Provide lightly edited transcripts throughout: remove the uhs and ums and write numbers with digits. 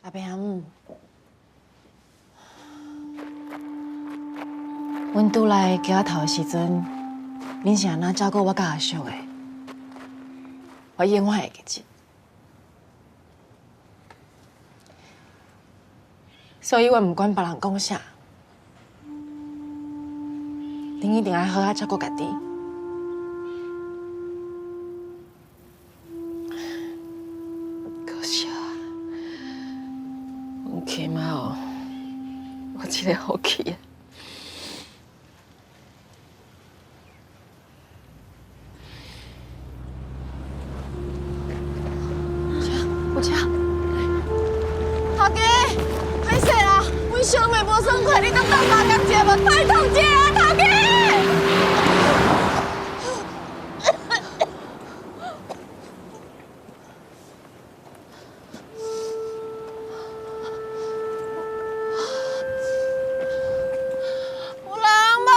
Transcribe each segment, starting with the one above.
阿平，阮拄来桥头的时阵，恁是安怎照顾我甲阿叔的？我永远会记得。所以我唔管别人讲啥，恁一定要好好照顾家己。可惜啊，阮起码哦，我一个好气啊！有车，头家，歹势啦，阮小妹无爽快，你当麻将接无？拜托接啊，头家！有人无？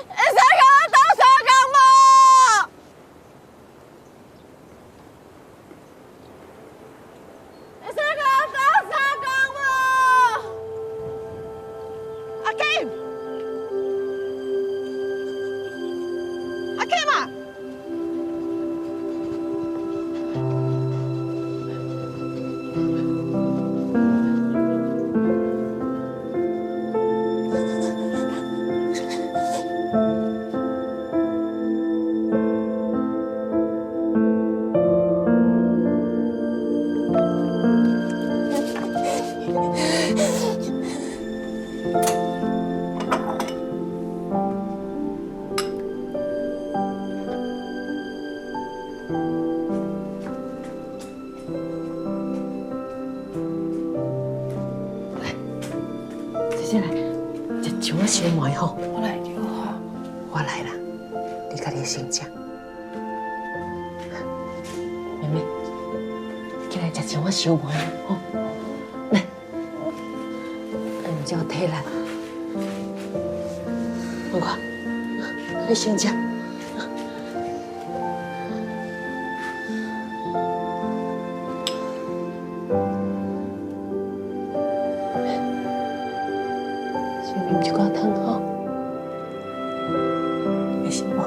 会使甲我斗相共无？会使甲我斗相共无？阿 Kim， 阿 Kim 啊！姐姐来，请我先买吼。我来就好。我来啦，你家己先食。妹妹，起来食请我烧糜吼。来，叫体力。我看，你先食。先啉一寡汤吼，会行无？